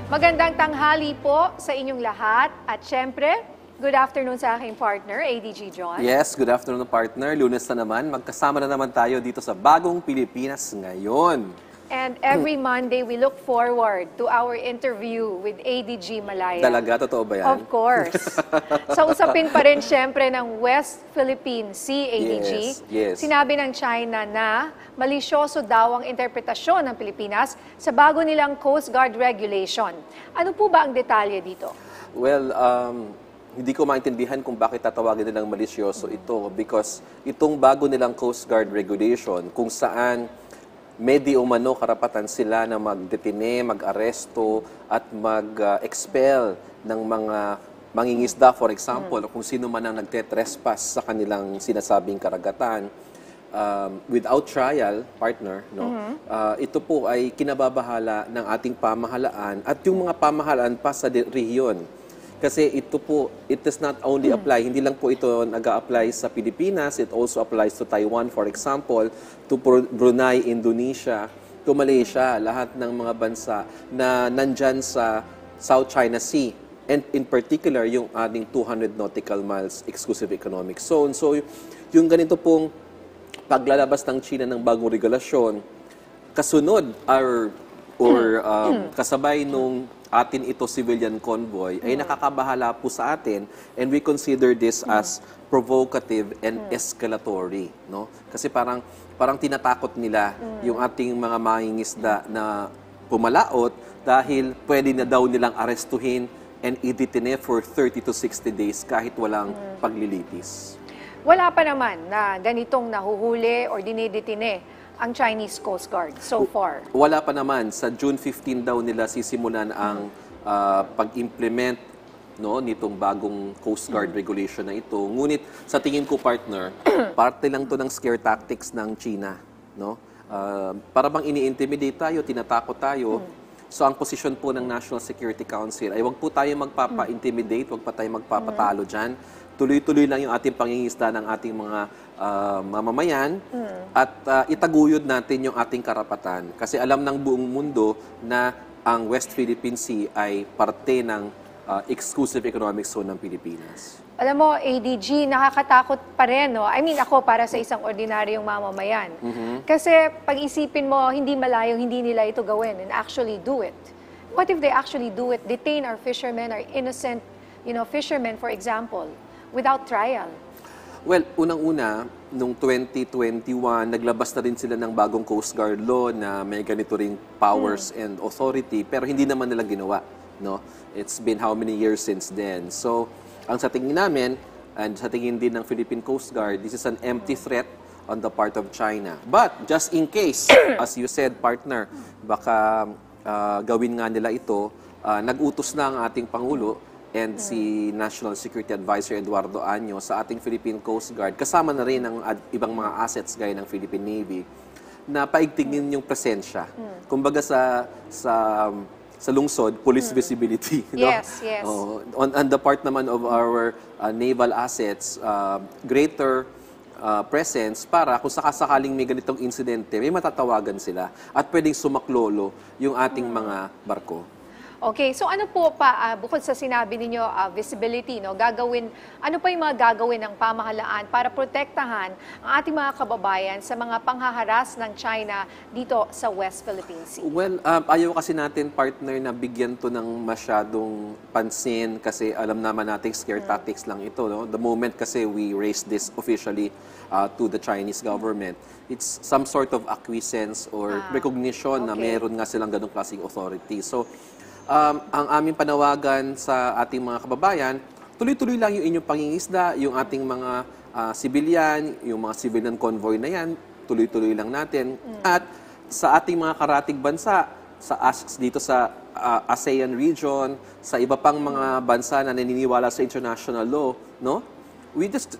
Magandang tanghali po sa inyong lahat at syempre, good afternoon sa aking partner, ADG John. Yes, good afternoon partner. Lunes na naman. Magkasama na naman tayo dito sa Bagong Pilipinas ngayon. And every Monday, we look forward to our interview with ADG Malaya. Talaga? Totoo ba yan? Of course. Sa usapin pa rin syempre ng West Philippine Sea, ADG, Yes. sinabi ng China na malisyoso daw ang interpretasyon ng Pilipinas sa bago nilang Coast Guard regulation. Ano po ba ang detalye dito? Well, hindi ko maintindihan kung bakit tatawagin nilang malisyoso ito because itong bago nilang Coast Guard regulation kung saan may di umano karapatan sila na magdetine, mag-aresto at mag-expel ng mga mangingisda, for example, o kung sino man ang nagtetrespass sa kanilang sinasabing karagatan without trial, partner, no? Ito po ay kinababahala ng ating pamahalaan at yung mga pamahalaan pa sa rehiyon. Kasi ito po, it does not only apply, hindi lang po ito nag-a-apply sa Pilipinas, it also applies to Taiwan, for example, to Brunei, Indonesia, to Malaysia, lahat ng mga bansa na nandyan sa South China Sea. And in particular, yung ating 200 nautical miles exclusive economic zone. So, yung ganito pong paglalabas ng China ng bagong regulasyon, kasunod or kasabay nung atin ito civilian convoy ay nakakabahala po sa atin and we consider this as provocative and escalatory, no? Kasi parang tinatakot nila yung ating mga mangingisda na pumalaot dahil pwede na daw nilang arestuhin and i-detain for 30 to 60 days kahit walang paglilitis. Wala pa naman na ganitong nahuhuli or dinidetine ang Chinese Coast Guard so far? Wala pa naman. Sa June 15 daw nila sisimulan ang pag-implement, no, nitong bagong Coast Guard regulation na ito. Ngunit sa tingin ko, partner, parte lang to ng scare tactics ng China. No? Para bang ini-intimidate tayo, tinatakot tayo. So ang posisyon po ng National Security Council ay wag po tayo magpapa-intimidate, wag pa tayo magpapatalo dyan. Tuloy-tuloy lang yung ating pangingisda ng ating mga mamamayan at itaguyod natin yung ating karapatan. Kasi alam ng buong mundo na ang West Philippine Sea ay parte ng exclusive economic zone ng Pilipinas. Alam mo, ADG, nakakatakot pa rin, no? I mean, ako para sa isang ordinaryong mamamayan. Kasi pag-isipin mo, hindi malayong hindi nila ito gawin and actually do it. What if they actually do it, detain our fishermen, our innocent, fishermen, for example, without trial? Well, unang-una, noong 2021, naglabas na rin sila ng bagong Coast Guard law na may ganito ring powers and authority, pero hindi naman nila ginawa. No? It's been how many years since then? So, ang sa tingin namin, and sa tingin din ng Philippine Coast Guard, this is an empty threat on the part of China. But, just in case, as you said, partner, baka gawin nga nila ito, nag-utos na ang ating Pangulo and si National Security Advisor Eduardo Año sa ating Philippine Coast Guard, kasama na rin ang ibang mga assets gaya ng Philippine Navy, na paigtingin yung presensya. Kumbaga sa lungsod, police visibility. Yes, no? yes. On the part naman of our naval assets, greater presence para kung sakasakaling may ganitong insidente, may matatawagan sila at pwedeng sumaklolo yung ating mga barko. Okay, so ano po pa, bukod sa sinabi ninyo, visibility, no, ano pa yung mga gagawin ng pamahalaan para protektahan ang ating mga kababayan sa mga panghaharas ng China dito sa West Philippine Sea? Well, ayaw kasi natin, partner, na bigyan to ng masyadong pansin kasi alam naman natin scare tactics lang ito. No? The moment kasi we raised this officially to the Chinese government, it's some sort of acquiescence or recognition na meron nga silang ganong klaseng authority. So, ang aming panawagan sa ating mga kababayan, tuloy-tuloy lang yung inyong pangingisda, yung ating mga civilian, yung mga civilian convoy na yan, tuloy-tuloy lang natin. At sa ating mga karatig bansa, dito sa ASEAN region, sa iba pang mga bansa na naniniwala sa international law, no?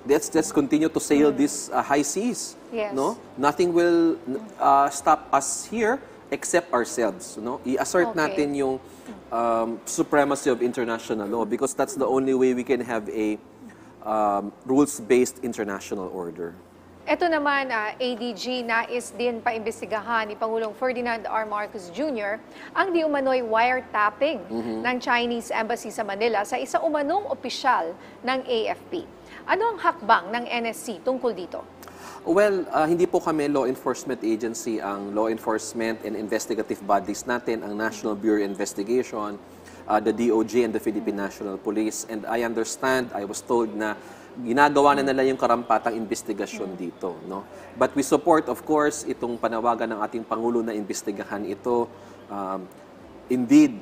Let's just continue to sail these high seas. Yes. No? Nothing will stop us here except ourselves. No? I-assert natin yung supremacy of international law because that's the only way we can have a rules-based international order. Ito naman, ADG, nais din paimbestigahan ni Pangulong Ferdinand R. Marcos Jr. ang di umano'y wiretapping ng Chinese Embassy sa Manila sa isa umanong opisyal ng AFP. Ano ang hakbang ng NSC tungkol dito? Well, hindi po kami law enforcement agency. Ang law enforcement and investigative bodies natin, ang National Bureau of Investigation, the DOJ and the Philippine National Police. And I understand, I was told na ginagawa na nila yung karampatang investigasyon dito, no? But we support, of course, itong panawagan ng ating Pangulo na imbestigahan ito. Indeed,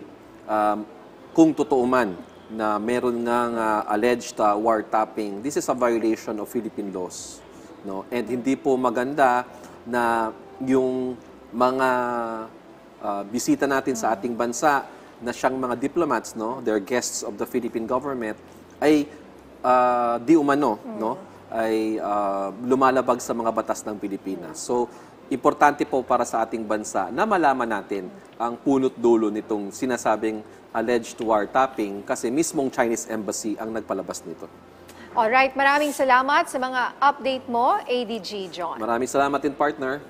kung totoo man na meron ngang alleged wiretapping, this is a violation of Philippine laws, no? And hindi po maganda na yung mga bisita natin sa ating bansa na siyang mga diplomats, no, they're guests of the Philippine government, ay di umano, no, ay lumalabag sa mga batas ng Pilipinas. So, importante po para sa ating bansa na malaman natin ang punot dulo nitong sinasabing alleged wiretapping kasi mismong Chinese Embassy ang nagpalabas nito. Alright, maraming salamat sa mga update mo, ADG John. Maraming salamat din, partner.